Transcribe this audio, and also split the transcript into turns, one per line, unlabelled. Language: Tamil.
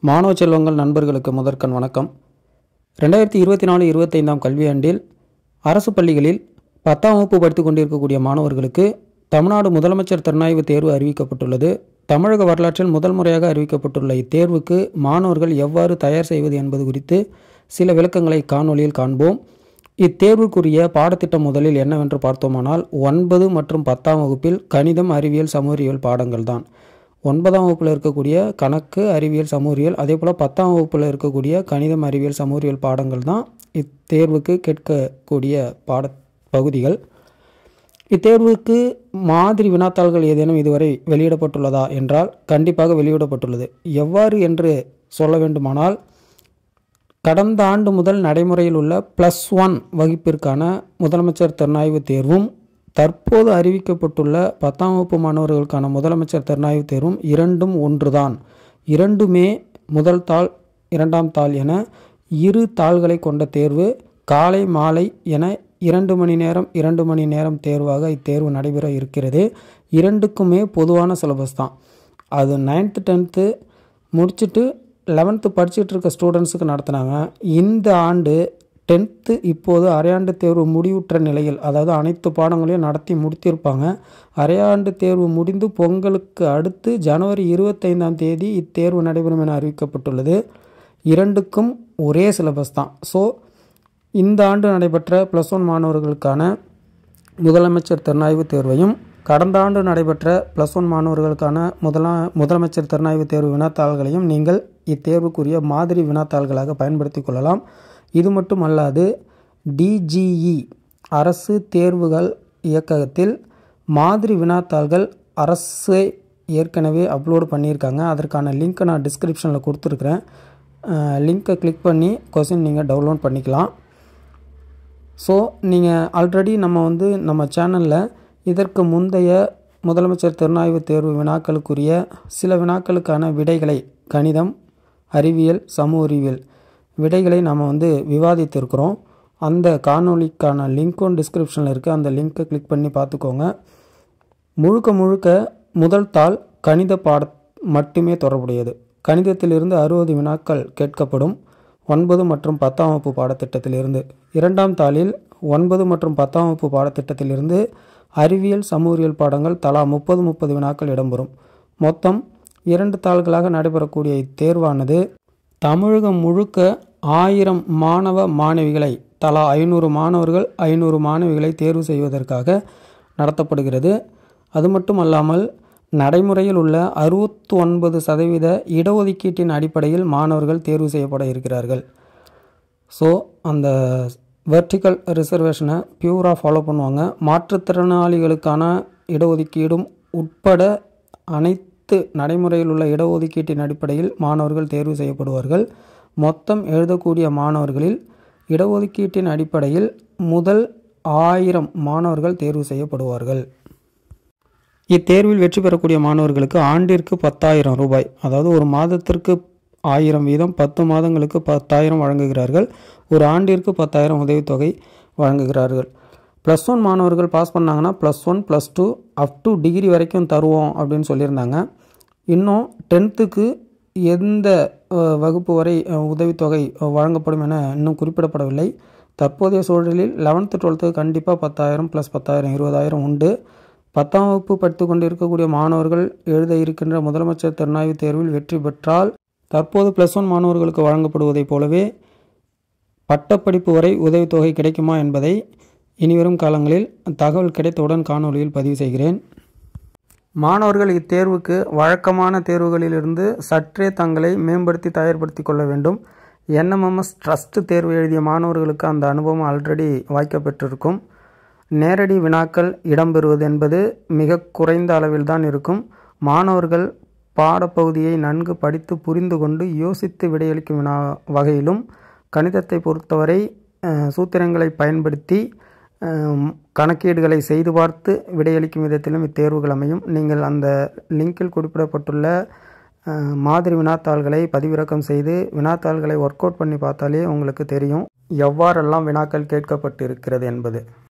மாணவ செல்வங்கள் நண்பர்களுக்கு முதற்கண் வணக்கம். 2024-25 கல்வியாண்டில் அரசு பள்ளிகளில் 10ஆம் வகுப்பு படித்துக் கொண்டிருக்கக்கூடிய மாணவர்களுக்கு தமிழ்நாடு முதலமைச்சர் திறனாய்வு தேர்வு அறிவிக்கப்பட்டுள்ளது. தமிழக வரலாற்றில் முதல் முறையாக அறிவிக்கப்பட்டுள்ள இத்தேர்வுக்கு மாணவர்கள் எவ்வாறு தயார் செய்வது என்பது குறித்து சில விளக்கங்களை காணொலியில் காண்போம். இத்தேர்வுக்குரிய பாடத்திட்டம் முதலில் என்னவென்று பார்த்தோமானால் 9 மற்றும் 10ஆம் வகுப்பில் கணிதம், அறிவியல், சமூகவியல் பாடங்கள் தான். 9ஆம் வகுப்பில் இருக்கக்கூடிய கணக்கு, அறிவியல், சமூகவியல், அதே போல் 10ஆம் வகுப்பில் இருக்கக்கூடிய கணிதம், அறிவியல், சமூகவியல் பாடங்கள் தான் இத்தேர்வுக்கு கேட்கக்கூடிய பகுதிகள். இத்தேர்வுக்கு மாதிரி வினாத்தாள்கள் ஏதேனும் இதுவரை வெளியிடப்பட்டுள்ளதா என்றால் கண்டிப்பாக வெளியிடப்பட்டுள்ளது. எவ்வாறு என்று சொல்ல வேண்டுமானால், கடந்த ஆண்டு முதல் நடைமுறையில் உள்ள +1 வகுப்பிற்கான முதலமைச்சர் திறனாய்வு தேர்வும் தற்போது அறிவிக்கப்பட்டுள்ள 10ஆம் வகுப்பு மாணவர்களுக்கான முதலமைச்சர் திறனாய்வு தேர்வும் இரண்டும் ஒன்றுதான். இரண்டுமே முதல் தாள், 2ஆம் தாள் என இரு தாள்களை கொண்ட தேர்வு. காலை மாலை என 2 மணி நேரம் தேர்வாக இத்தேர்வு நடைபெற இருக்கிறது. இரண்டுக்குமே பொதுவான சிலபஸ் தான். அது 9th 10th முடிச்சுட்டு 11th படிச்சுட்டு இருக்க ஸ்டூடெண்ட்ஸுக்கு நடத்தினாங்க. இந்த ஆண்டு 10th இப்போது அரையாண்டு தேர்வு முடிவுற்ற நிலையில், அதாவது அனைத்து பாடங்களையும் நடத்தி முடித்திருப்பாங்க. அரையாண்டு தேர்வு முடிந்து பொங்கலுக்கு அடுத்து ஜனவரி 25ஆம் தேதி இத்தேர்வு நடைபெறும் என அறிவிக்கப்பட்டுள்ளது. இரண்டுக்கும் ஒரே சிலபஸ் தான். ஸோ இந்த ஆண்டு நடைபெற்ற +1 மாணவர்களுக்கான முதலமைச்சர் திறனாய்வு தேர்வையும் கடந்த ஆண்டு நடைபெற்ற +1 மாணவர்களுக்கான முதலமைச்சர் திறனாய்வு தேர்வு வினாத்தாள்களையும் நீங்கள் இத்தேர்வுக்குரிய மாதிரி வினாத்தாள்களாக பயன்படுத்தி கொள்ளலாம். இது மட்டும் அல்லாது DGE அரசு தேர்வுகள் இயக்ககத்தில் மாதிரி வினாத்தாள்கள் அரசு ஏற்கனவே அப்லோடு பண்ணியிருக்காங்க. அதற்கான லிங்க்கை நான் டிஸ்கிரிப்ஷனில் கொடுத்துருக்குறேன். லிங்க்கை கிளிக் பண்ணி கொஸ்டின் நீங்கள் டவுன்லோட் பண்ணிக்கலாம். ஸோ நீங்கள் ஆல்ரெடி நம்ம சேனலில் இதற்கு முந்தைய முதலமைச்சர் திறனாய்வு தேர்வு வினாக்களுக்குரிய சில வினாக்களுக்கான விடைகளை, கணிதம், அறிவியல், சமூக அறிவியல் விடைகளை நாம் விவாதித்திருக்கிறோம். அந்த காணொலிக்கான லிங்க்கும் டிஸ்கிரிப்ஷனில் இருக்குது. அந்த லிங்க்கை கிளிக் பண்ணி பார்த்துக்கோங்க. முழுக்க முதல் தாள் கணித மட்டுமே தொடர்புடையது. கணிதத்திலிருந்து 60 வினாக்கள் கேட்கப்படும் 9 மற்றும் 10ஆம் வகுப்பு பாடத்திட்டத்திலிருந்து. 2ஆம் தாளில் 9 மற்றும் 10ஆம் வகுப்பு பாடத்திட்டத்திலிருந்து அறிவியல், சமூகவியல் பாடங்கள் தலா 30 வினாக்கள் இடம்பெறும். மொத்தம் 2 தாள்களாக நடைபெறக்கூடிய இத்தேர்வானது தமிழகம் முழுக்க 1000 மாணவ மாணவிகளை, தலா 500 மாணவர்கள் 500 மாணவிகளை தேர்வு செய்வதற்காக நடத்தப்படுகிறது. அது மட்டும் அல்லாமல் நடைமுறையில் உள்ள 69% இடஒதுக்கீட்டின் அடிப்படையில் மாணவர்கள் தேர்வு செய்யப்பட இருக்கிறார்கள். ஸோ அந்த வெர்டிக்கல் ரிசர்வேஷனை பியூராக ஃபாலோ பண்ணுவாங்க. மாற்றுத்திறனாளிகளுக்கான இடஒதுக்கீடும் உட்பட அனைத்து நடைமுறையில் உள்ள இடஒதுக்கீட்டின் அடிப்படையில் மாணவர்கள் தேர்வு செய்யப்படுவார்கள். மொத்தம் எழுதக்கூடிய மாணவர்களில் இடஒதுக்கீட்டின் அடிப்படையில் முதல் 1000 மாணவர்கள் தேர்வு செய்யப்படுவார்கள். இத்தேர்வில் வெற்றி பெறக்கூடிய மாணவர்களுக்கு ஆண்டிற்கு 10,000 ரூபாய், அதாவது ஒரு மாதத்திற்கு 1000 வீதம் 10 மாதங்களுக்கு 10,000 வழங்குகிறார்கள். ஒரு ஆண்டிற்கு 10,000 உதவித்தொகை வழங்குகிறார்கள். +1 மாணவர்கள் பாஸ் பண்ணாங்கன்னா +1 +2 அப் டு டிகிரி வரைக்கும் தருவோம் அப்படின்னு சொல்லியிருந்தாங்க. இன்னும் 10th எந்த வகுப்பு வரை உதவித்தொகை வழங்கப்படும் என இன்னும் குறிப்பிடப்படவில்லை. தற்போதைய சூழலில் 11th 12th கண்டிப்பாக 10,000 + 10,000 20,000 உண்டு. 10ஆம் வகுப்பு படித்து கொண்டு இருக்கக்கூடிய மாணவர்கள் எழுத இருக்கின்ற முதலமைச்சர் திறனாய்வு தேர்வில் வெற்றி பெற்றால் தற்போது +1 மாணவர்களுக்கு வழங்கப்படுவதைப் போலவே பட்டப்படிப்பு வரை உதவித்தொகை கிடைக்குமா என்பதை இனிவரும் காலங்களில் தகவல் கிடைத்தவுடன் காணொலியில் பதிவு செய்கிறேன். மாணவர்கள் இத்தேர்வுக்கு வழக்கமான தேர்வுகளிலிருந்து சற்றே தங்களை மேம்படுத்தி தயார்படுத்தி கொள்ள வேண்டும். NMMS ட்ரஸ்ட் தேர்வு எழுதிய மாணவர்களுக்கு அந்த அனுபவம் ஆல்ரெடி வாய்க்கப்பெற்றிருக்கும். நேரடி வினாக்கள் இடம்பெறுவது என்பது மிக குறைந்த அளவில் தான் இருக்கும். மாணவர்கள் பாடப்பகுதியை நன்கு படித்து புரிந்து கொண்டு யோசித்து விடையளிக்கும் வகையிலும், கணிதத்தை பொறுத்தவரை சூத்திரங்களை பயன்படுத்தி கணக்கீடுகளை செய்து பார்த்து விடையளிக்கும் விதத்திலும் இத்தேர்வுகள் அமையும். நீங்கள் அந்த லிங்கில் குறிப்பிடப்பட்டுள்ள மாதிரி வினாத்தாள்களை பதிவிறக்கம் செய்து வினாத்தாள்களை ஒர்க் அவுட் பண்ணி பார்த்தாலே உங்களுக்கு தெரியும் எவ்வாறெல்லாம் வினாக்கள் கேட்கப்பட்டு இருக்கிறது என்பது.